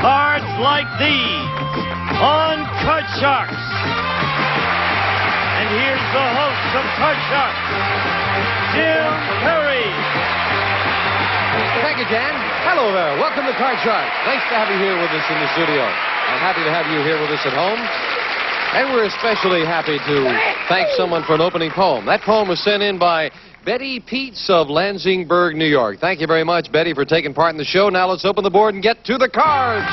cards like these on Card Sharks. And here's the host of Card Sharks, Cherie. Thank you, Dan. Hello there. Welcome to Card Sharks. Nice to have you here with us in the studio. I'm happy to have you here with us at home. And we're especially happy to thank someone for an opening poem. That poem was sent in by Betty Peets of Lansingburg, New York. Thank you very much, Betty, for taking part in the show. Now let's open the board and get to the cards.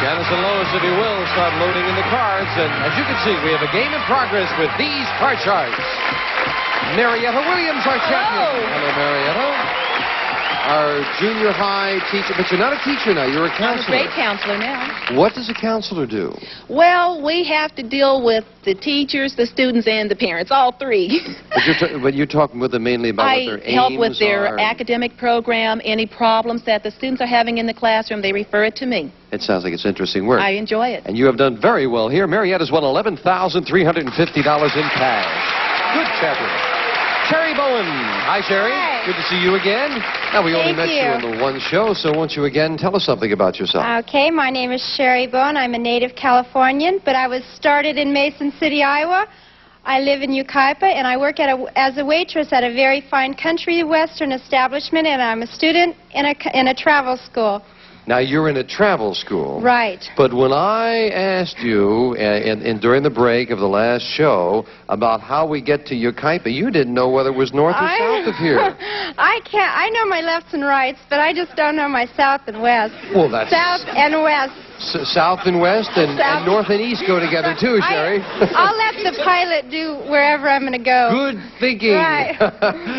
Janice and Lois, if you will, start loading in the cards. And as you can see, we have a game in progress with these Card Sharks. Marietta Williams, our champion. Hello, Marietta. Our junior high teacher, but you're not a teacher now, you're a counselor. I'm a grade counselor now. What does a counselor do? Well, we have to deal with the teachers, the students, and the parents, all three. But you're talking with them mainly about what their aims I help with their are. academic program, any problems that the students are having in the classroom, they refer it to me. It sounds like it's interesting work. I enjoy it. And you have done very well here. Marietta's won $11,350 in cash. Good champion. Cherie Bowen. Hi, Cherie. Hi. Good to see you again. Now, we only met you on the one show, so won't you again tell us something about yourself? Okay, my name is Cherie Bowen. I'm a native Californian, but I was started in Mason City, Iowa. I live in Yucaipa, and I work as a waitress at a very fine country western establishment, and I'm a student in a travel school. Now, you're in a travel school. Right. But when I asked you during the break of the last show about how we get to Yucaipa, you didn't know whether it was north or south of here. I know my lefts and rights, but I just don't know my south and west. Well, that's... South and west. South and west and north and east go together, too, Cherie. I'll let the pilot do wherever I'm going to go. Good thinking. Right.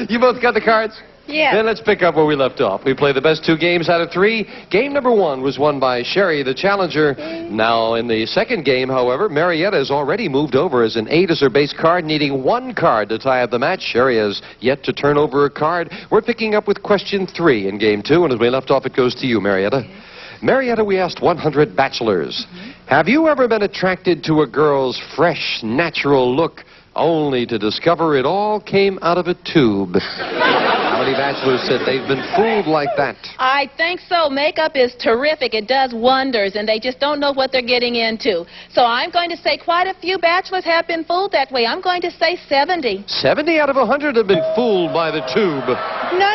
You both got the cards? Yeah. Then let's pick up where we left off. We play the best 2 games out of 3. Game number 1 was won by Cherie, the challenger. Now, in the second game, however, Marietta has already moved over as an 8 as her base card, needing 1 card to tie up the match. Cherie has yet to turn over a card. We're picking up with question 3 in game 2, and as we left off, it goes to you, Marietta. Marietta, we asked 100 bachelors, have you ever been attracted to a girl's fresh, natural look, only to discover it all came out of a tube? How many bachelors said they've been fooled like that? I think so. Makeup is terrific. It does wonders, and they just don't know what they're getting into. So I'm going to say quite a few bachelors have been fooled that way. I'm going to say 70. 70 out of 100 have been fooled by the tube. No.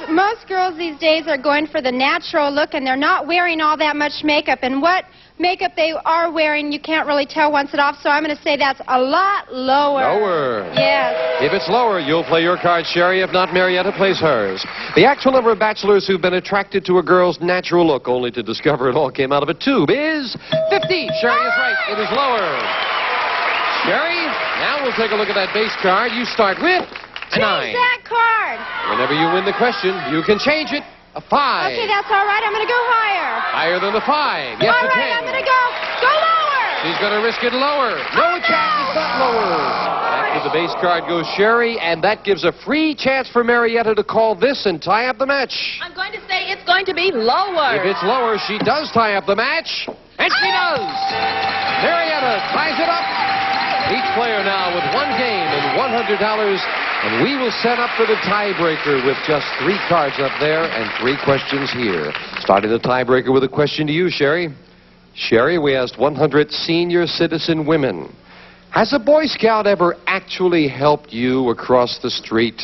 Most girls these days are going for the natural look, and they're not wearing all that much makeup. And what makeup they are wearing, you can't really tell once it's off, so I'm going to say that's a lot lower. Lower. Yes. If it's lower, you'll play your card, Cherie. If not, Marietta plays hers. The actual number of bachelors who've been attracted to a girl's natural look, only to discover it all came out of a tube, is 50. Cherie is right. It is lower. Cherie, now we'll take a look at that base card. You start with a 9. Change that card. Whenever you win the question, you can change it. A 5. Okay, that's all right. I'm going to go higher. Higher than the 5. Yes, all a 10. right, I'm going to go lower. She's going to risk it lower. No, chance, it's not lower. After the base card goes Cherie, and that gives a free chance for Marietta to call this and tie up the match. I'm going to say it's going to be lower. If it's lower, she does tie up the match, and she does. Marietta ties it up. Each player now with 1 game and $100, and we will set up for the tiebreaker with just 3 cards up there and 3 questions here. Starting the tiebreaker with a question to you, Cherie. Cherie, we asked 100 senior citizen women, has a Boy Scout ever actually helped you across the street?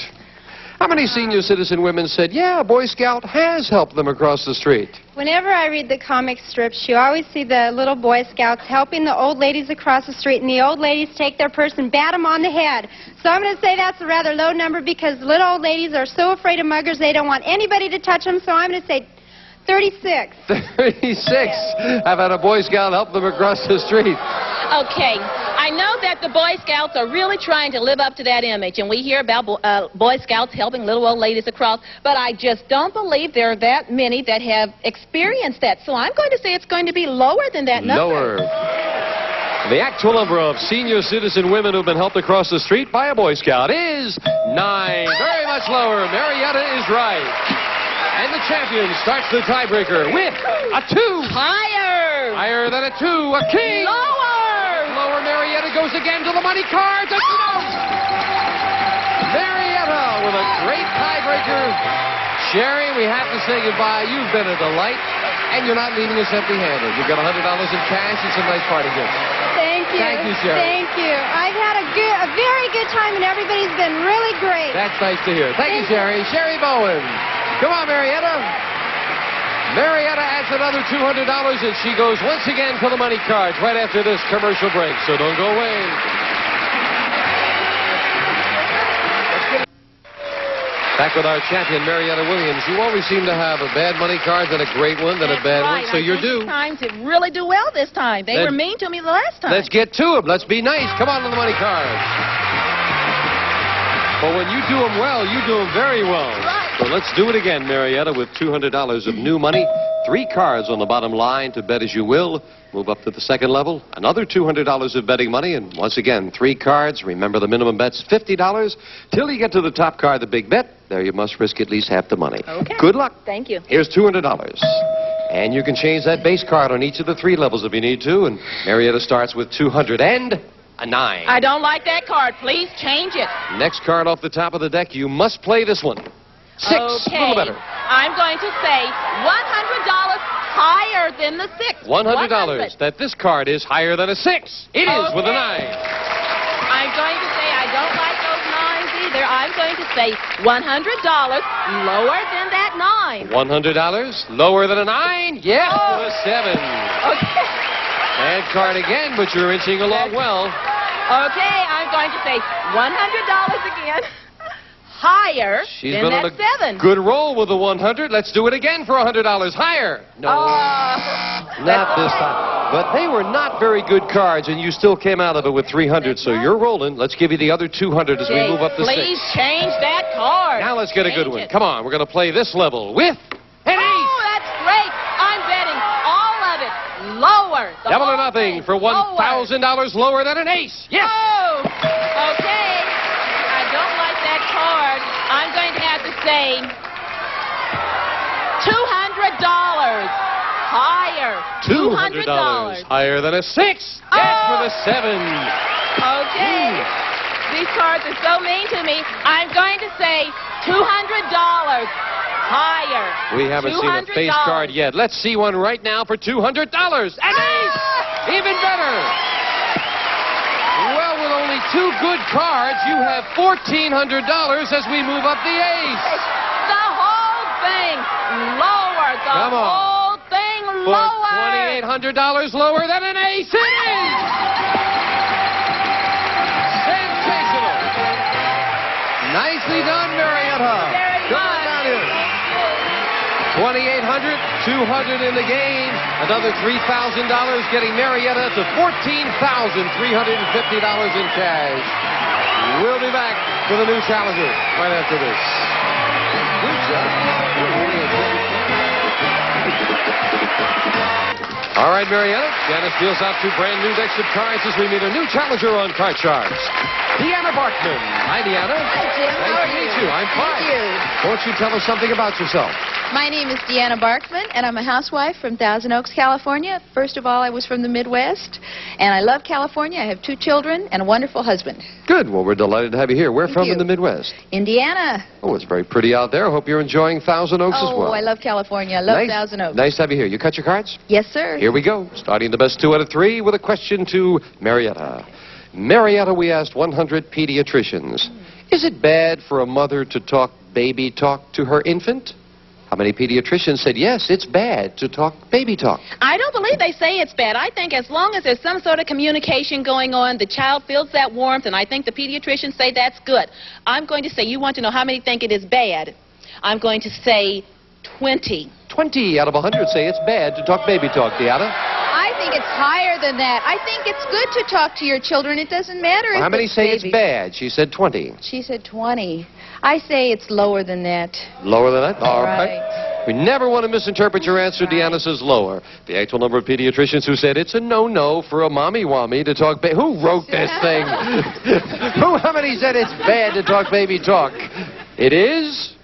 How many senior citizen women said, yeah, a Boy Scout has helped them across the street? Whenever I read the comic strips, you always see the little Boy Scouts helping the old ladies across the street, and the old ladies take their purse and bat them on the head. So I'm going to say that's a rather low number because little old ladies are so afraid of muggers they don't want anybody to touch them, so I'm going to say 36. 36 have had a Boy Scout help them across the street. Okay, I know that the Boy Scouts are really trying to live up to that image, and we hear about Boy Scouts helping little old ladies across, but I just don't believe there are that many that have experienced that. So I'm going to say it's going to be lower than that number. Lower. The actual number of senior citizen women who've been helped across the street by a Boy Scout is 9. Very much lower. Marietta is right. And the champion starts the tiebreaker with a 2. Higher. Higher than a 2. A king. Lower. Lower. Marietta goes again to the money cards. And she knows. Marietta with a great tiebreaker. Cherie, we have to say goodbye. You've been a delight, and you're not leaving us empty-handed. You've got $100 in cash and some nice party gifts. Thank you. Thank you, Cherie. Thank you. I've had a very good time, and everybody's been really great. That's nice to hear. Thank you, Cherie. Cherie Bowen. Come on, Marietta. Marietta adds another $200, and she goes once again for the money cards right after this commercial break, so don't go away. Back with our champion, Marietta Williams. You always seem to have a bad money card, then a great one, then a bad one, so you're due. Trying to really do well this time. They were mean to me the last time. Let's get to them. Let's be nice. Come on to the money cards. But when you do them well, you do them very well. Right. So let's do it again, Marietta, with $200 of new money. 3 cards on the bottom line to bet as you will. Move up to the second level. Another $200 of betting money. And once again, 3 cards. Remember, the minimum bet's $50. Till you get to the top card, the big bet. There you must risk at least half the money. Okay. Good luck. Thank you. Here's $200. And you can change that base card on each of the 3 levels if you need to. And Marietta starts with 200 and a 9. I don't like that card. Please change it. Next card off the top of the deck. You must play this one. 6. Okay. A little better. I'm going to say $100 higher than the 6. $100. That this card is higher than a 6. It is with a 9. I'm going to say I don't like those 9s either. I'm going to say $100 lower than that 9. $100 lower than a 9? Yes, with a 7. Okay. Bad card again, but you're inching along well. Okay, I'm going to say $100 again. Higher She's than been that on a 7. good roll with the 100. Let's do it again for $100 higher. No, not this time. But they were not very good cards, and you still came out of it with 300, so you're rolling. Let's give you the other 200 as we move up to 6. Please change that card. Now let's get a good one. Come on, we're going to play this level with an 8. Oh, that's great. I'm betting all of it lower. Double or nothing for $1,000 lower than an ace. Yes. Oh, okay. I don't like that card. I'm going to have to say $200 higher. $200 higher than a 6. Yes, with a 7. Okay. These cards are so mean to me. I'm going to say $200 higher. We haven't seen a face card yet. Let's see one right now for $200. An ace! Even better. Well, with only 2 good cards, you have $1,400 as we move up the ace. The whole thing lower. Come on. Whole thing lower. $2,800 lower than an ace. It is! Sensational. Nicely done, Marietta. Very Come on down here. 2,800, 200 in the game. Another $3,000 getting Marietta to $14,350 in cash. We'll be back with a new challenger right after this. Good job. All right, Marietta. Janice deals out 2 brand new decks of cards as we meet a new challenger on Card Sharks. Deanna Barkman. Hi, Deanna. Hi, Jim. Nice to meet you. I'm fine. Thank you. Won't you tell us something about yourself? My name is Deanna Barkman, and I'm a housewife from Thousand Oaks, California. First of all, I was from the Midwest, and I love California. I have 2 children and a wonderful husband. Good. Well, we're delighted to have you here. Where from in the Midwest? Indiana. Oh, it's very pretty out there. I hope you're enjoying Thousand Oaks as well. Oh, I love California. I love Thousand Oaks. Nice to have you here. You cut your cards? Yes, sir. Here we go. Starting the best 2 out of 3 with a question to Marietta. Marietta, we asked 100 pediatricians. Is it bad for a mother to talk baby talk to her infant? How many pediatricians said, yes, it's bad to talk baby talk? I don't believe they say it's bad. I think as long as there's some sort of communication going on, the child feels that warmth, and I think the pediatricians say that's good. I'm going to say, you want to know how many think it is bad? I'm going to say 20. 20 out of 100 say it's bad to talk baby talk, Deanna. I think it's higher than that. I think it's good to talk to your children. It doesn't matter if How many it's say baby. it's bad? She said 20. She said 20. I say it's lower than that. Lower than that? All right. Right. We never want to misinterpret your answer. Deanna says lower. The actual number of pediatricians who said it's a no-no for a mommy-wommy to talk baby. Who wrote this thing? How many said it's bad to talk baby talk? It is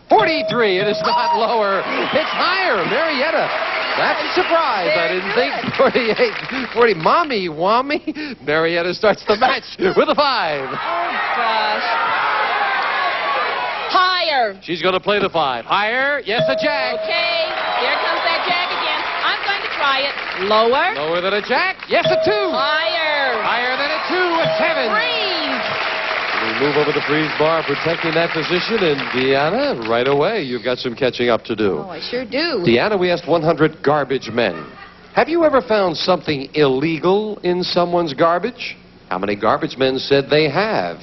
43. It is not lower. It's higher. Marietta. That's a surprise. I didn't think 48. 40. Mommy-wommy. Marietta starts the match with a 5. Oh, gosh. Higher. She's going to play the 5. Higher. Yes, a jack. Okay, here comes that jack again. I'm going to try it. Lower. Lower than a jack. Yes, a 2. Higher. Higher than a 2, a 7. Freeze. We move over the freeze bar, protecting that position. And Deanna, right away, you've got some catching up to do. Oh, I sure do. Deanna, we asked 100 garbage men. Have you ever found something illegal in someone's garbage? How many garbage men said they have?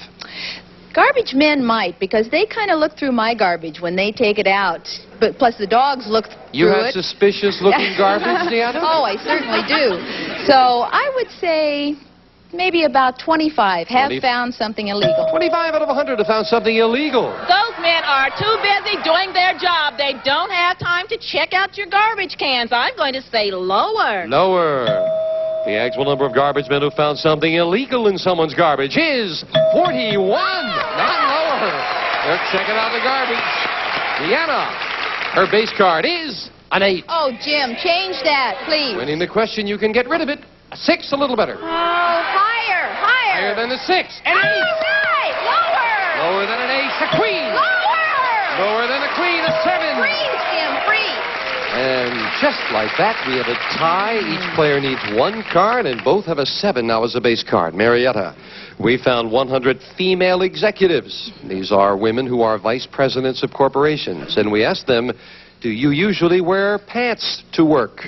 Garbage men might, because they kind of look through my garbage when they take it out. But plus the dogs look through it. You have suspicious-looking garbage, Deanna? Oh, I certainly do. So I would say maybe about 25 have found something illegal. 25 out of 100 have found something illegal. Those men are too busy doing their job. They don't have time to check out your garbage cans. I'm going to say lower. Lower. The actual number of garbage men who found something illegal in someone's garbage is 41. Not lower. They're checking out the garbage. Deanna, her base card is an 8. Oh, Jim, change that, please. Winning the question, you can get rid of it. A 6, a little better. Oh, higher, higher. Higher than the 6. An 8. All right, lower. Lower than an ace, a queen. Lower. Lower than a queen, a 7. Freeze, Jim, freeze. And just like that, we have a tie. Each player needs 1 card, and both have a 7 now as a base card. Marietta, we found 100 female executives. These are women who are vice presidents of corporations. And we asked them, do you usually wear pants to work?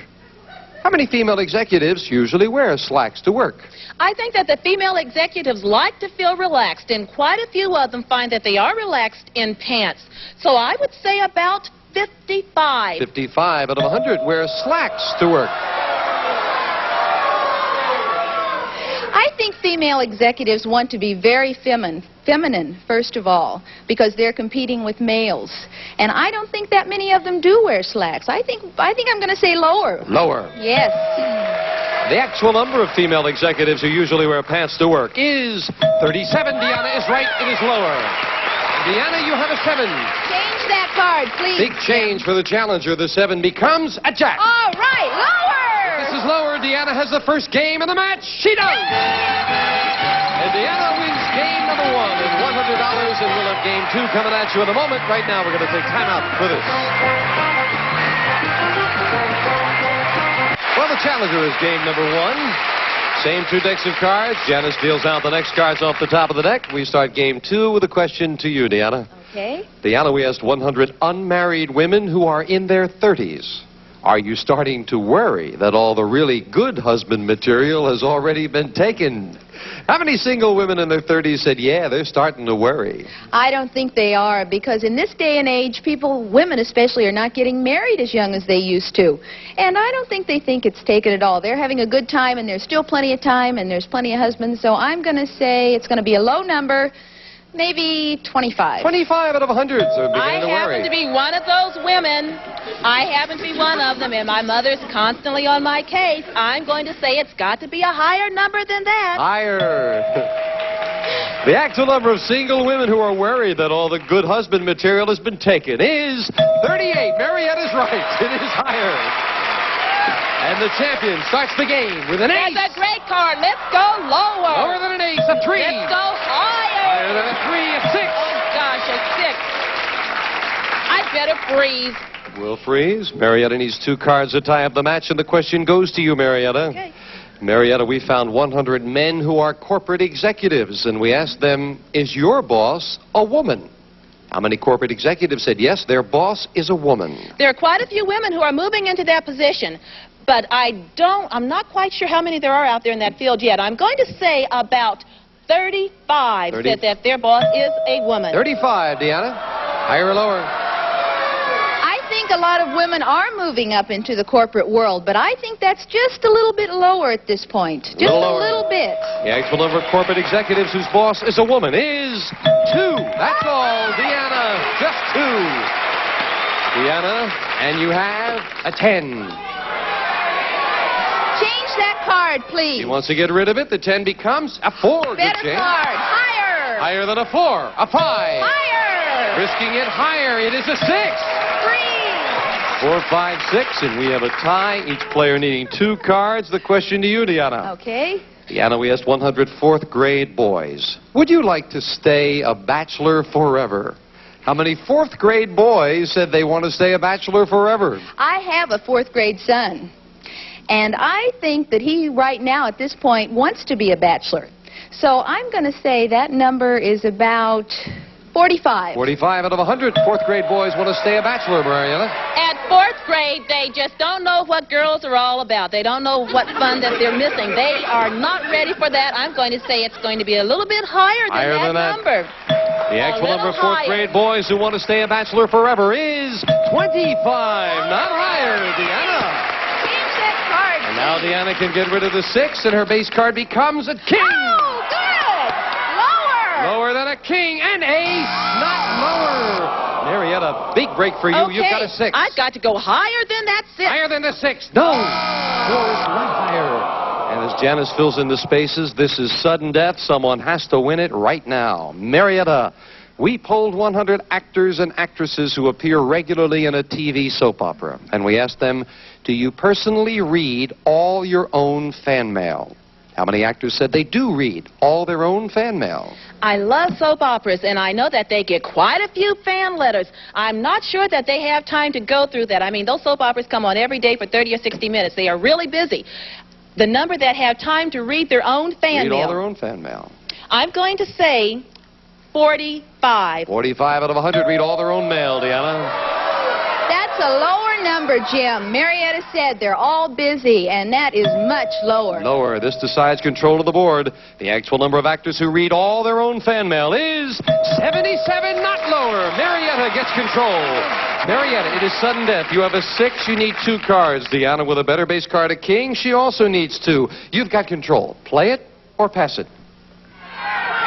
How many female executives usually wear slacks to work? I think that the female executives like to feel relaxed, and quite a few of them find that they are relaxed in pants. So I would say about 55. 55 out of 100 wear slacks to work. I think female executives want to be very feminine, first of all, because they're competing with males. And I don't think that many of them do wear slacks. I think I'm going to say lower. Lower. Yes. The actual number of female executives who usually wear pants to work is 37. Deanna is right. It is lower. Deanna, you have a 7. Change that card, please. Big change for the challenger. The 7 becomes a jack. All right, lower. This is lower. Deanna has the first game of the match. She does. And Deanna wins game number 1 and $100. And we'll have game 2 coming at you in a moment. Right now, we're going to take time out for this. Well, the challenger is game number 1. Same 2 decks of cards. Janice deals out the next cards off the top of the deck. We start game 2 with a question to you, Deanna. Okay. Deanna, we asked 100 unmarried women who are in their 30s. Are you starting to worry that all the really good husband material has already been taken? How many single women in their 30s said, yeah, they're starting to worry? I don't think they are, because in this day and age, women especially, are not getting married as young as they used to. And I don't think they think it's taken at all. They're having a good time, and there's still plenty of time, and there's plenty of husbands. So I'm going to say it's going to be a low number, maybe 25. 25 out of 100 are beginning to worry. I happen to be one of those women. I happen to be one of them, and my mother's constantly on my case. I'm going to say it's got to be a higher number than that. Higher. The actual number of single women who are worried that all the good husband material has been taken is 38. Marietta's right. It is higher. And the champion starts the game with an ace. That's a great card. Let's go lower. Lower than an ace, a 3. Let's go higher. Higher than a 3, a 6. Oh, gosh, a 6. I'd better freeze. We'll freeze. Marietta needs 2 cards to tie up the match, and the question goes to you, Marietta. Okay. Marietta, we found 100 men who are corporate executives, and we asked them, is your boss a woman? How many corporate executives said yes, their boss is a woman? There are quite a few women who are moving into that position, but I'm not quite sure how many there are out there in that field yet. I'm going to say about 35 said that their boss is a woman. 35, Deanna. Higher or lower? I think a lot of women are moving up into the corporate world, but I think that's just a little bit lower at this point. Just a little bit. The actual number of corporate executives whose boss is a woman is 2. That's all, Deanna. Just 2. Deanna, and you have a 10. Change that card, please. He wants to get rid of it. The 10 becomes a 4. Better Good card. Higher. Higher than a 4. A 5. Higher. Risking it higher. It is a 6. 4, 5, 6, and we have a tie. Each player needing 2 cards. The question to you, Deanna. Okay. Deanna, we asked 100 4th grade boys. Would you like to stay a bachelor forever? How many fourth grade boys said they want to stay a bachelor forever? I have a fourth grade son, and I think that he right now at this point wants to be a bachelor. So I'm going to say that number is about 45. 45 out of 100 fourth grade boys want to stay a bachelor, Marietta. At fourth grade, they just don't know what girls are all about. They don't know what fun that they're missing. They are not ready for that. I'm going to say it's going to be a little bit higher than that number. The actual number of fourth grade boys who want to stay a bachelor forever is 25. Not higher, Deanna. Change that card. And now Deanna can get rid of the 6, and her base card becomes a king. Oh, good. Lower. Lower than a king. And ace, not lower. Marietta, big break for you. Okay. You've got a 6. I've got to go higher than that 6. Higher than the 6. No. No, it's not higher. And as Janice fills in the spaces, this is sudden death. Someone has to win it right now. Marietta, we polled 100 actors and actresses who appear regularly in a TV soap opera. And we asked them, do you personally read all your own fan mail? How many actors said they do read all their own fan mail? I love soap operas, and I know that they get quite a few fan letters. I'm not sure that they have time to go through that. I mean, those soap operas come on every day for 30 or 60 minutes. They are really busy. The number that have time to read their own fan mail. Read all their own fan mail. I'm going to say 45. 45 out of 100 read all their own mail, Deanna. That's a lower number, Jim. Marietta said they're all busy, and that is much lower. Lower. This decides control of the board. The actual number of actors who read all their own fan mail is 77, not lower. Marietta gets control. Marietta, it is sudden death. You have a 6, you need 2 cards. Deanna with a better base card, a king, she also needs 2. You've got control. Play it or pass it.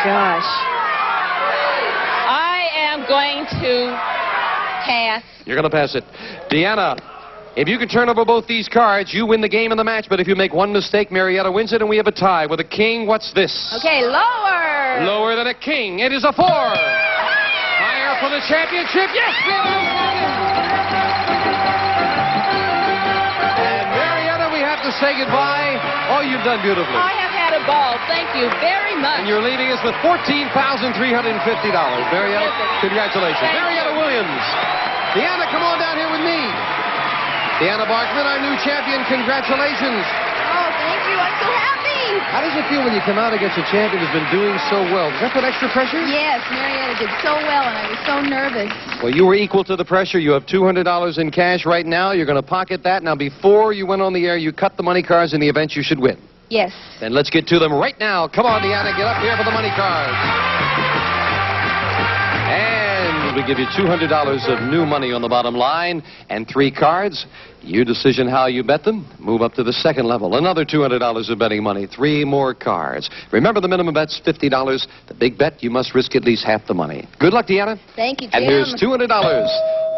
Gosh. I am going to pass. You're going to pass it. Deanna, if you can turn over both these cards, you win the game and the match. But if you make one mistake, Marietta wins it, and we have a tie. With a king, what's this? Okay, lower. Lower than a king. It is a 4. Higher for the championship. Yes, and Marietta, we have to say goodbye. Oh, you've done beautifully. I have had a ball. Thank you very much. And you're leaving us with $14,350. Marietta, congratulations. Marietta Williams. Deanna, come on down here with me. Deanna Barkman, our new champion. Congratulations. Oh, thank you. I'm so happy. How does it feel when you come out against a champion who's been doing so well? Does that put extra pressure? Yes, Marietta did so well, and I was so nervous. Well, you were equal to the pressure. You have $200 in cash right now. You're going to pocket that. Now, before you went on the air, you cut the money cards in the event you should win. Yes. Then let's get to them right now. Come on, Deanna, get up here for the money cards. And we give you $200 of new money on the bottom line and 3 cards. Your decision how you bet them. Move up to the second level. Another $200 of betting money. 3 more cards. Remember, the minimum bet's $50. The big bet, you must risk at least half the money. Good luck, Deanna. Thank you, Jim. And here's $200.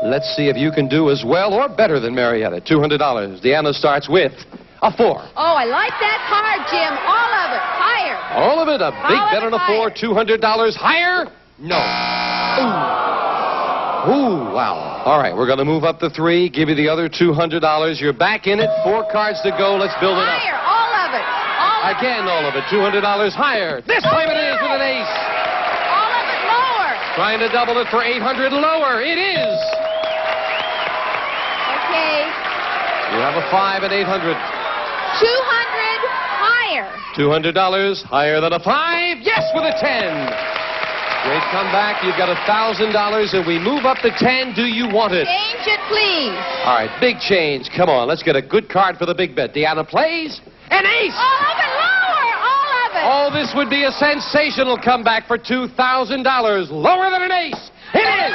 Let's see if you can do as well or better than Marietta. $200. Deanna starts with a 4. Oh, I like that card, Jim. All of it. Higher. All of it. A big All of bet it on a 4. $200 higher? No. Ooh, wow. All right, we're going to move up to 3, give you the other $200. You're back in it. 4 cards to go. Let's build it up. Higher. All of it. Again, all of it. $200 higher. This time it is with an ace. All of it lower. Trying to double it for $800 lower. It is. Okay. You have a 5 at $800. 200 higher. $200 higher than a 5. Yes, with a 10. Great comeback. You've got $1,000, and we move up to 10. Do you want it? Change it, please. All right, big change. Come on, let's get a good card for the big bet. Deanna plays. An ace! All of it lower. All of it. Oh, this would be a sensational comeback for $2,000. Lower than an ace. It is!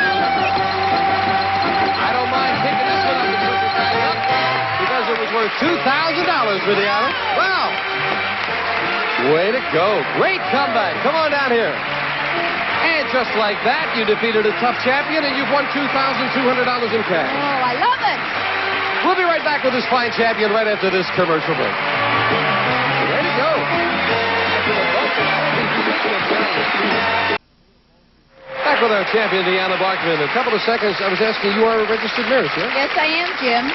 I don't mind picking this one up and putting it back up because it was worth $2,000 for Deanna. Wow. Way to go. Great comeback. Come on down here. And just like that, you defeated a tough champion, and you've won $2,200 in cash. Oh, I love it. We'll be right back with this fine champion right after this commercial break. Way to go. Back with our champion, Deanna Barkman. In a couple of seconds, I was asking, you are a registered nurse, yeah? Yes, I am, Jim.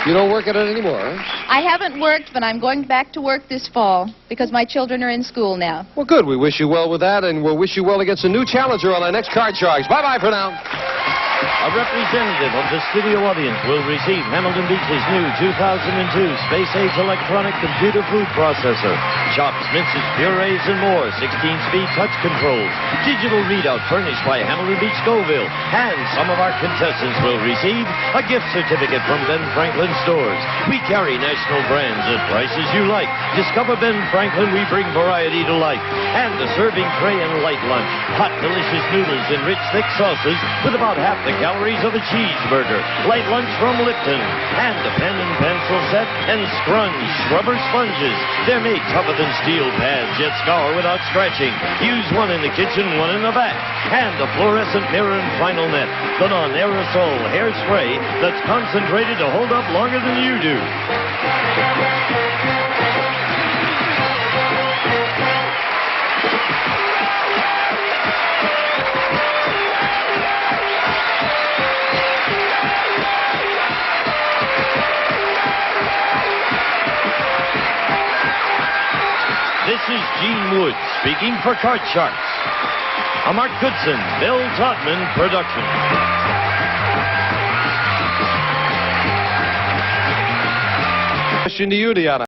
You don't work at it anymore, huh? I haven't worked, but I'm going back to work this fall because my children are in school now. Well, good. We wish you well with that, and we'll wish you well against a new challenger on our next Card Sharks. Bye-bye for now. A representative of the studio audience will receive Hamilton Beach's new 2002 Space-Age Electronic Computer Food Processor. Chops, minces, purees, and more. 16-speed touch controls. Digital readout furnished by Hamilton Beach Scoville. And some of our contestants will receive a gift certificate from Ben Franklin Stores. We carry national brands at prices you like. Discover Ben Franklin, we bring variety to life. And a serving tray and light lunch. Hot, delicious noodles in rich, thick sauces with about half the calories of a cheeseburger. Light lunch from Lipton. And a pen and pencil set and Scrunch rubber sponges. They're made tougher than steel pads, yet scour without scratching. Use one in the kitchen, one in the back. And a fluorescent mirror and final net. The non-aerosol hairspray that's concentrated to hold up longer than you do. This is Gene Wood speaking for Card Sharks. A Mark Goodson, Bill Todman production. Question to you, Deanna.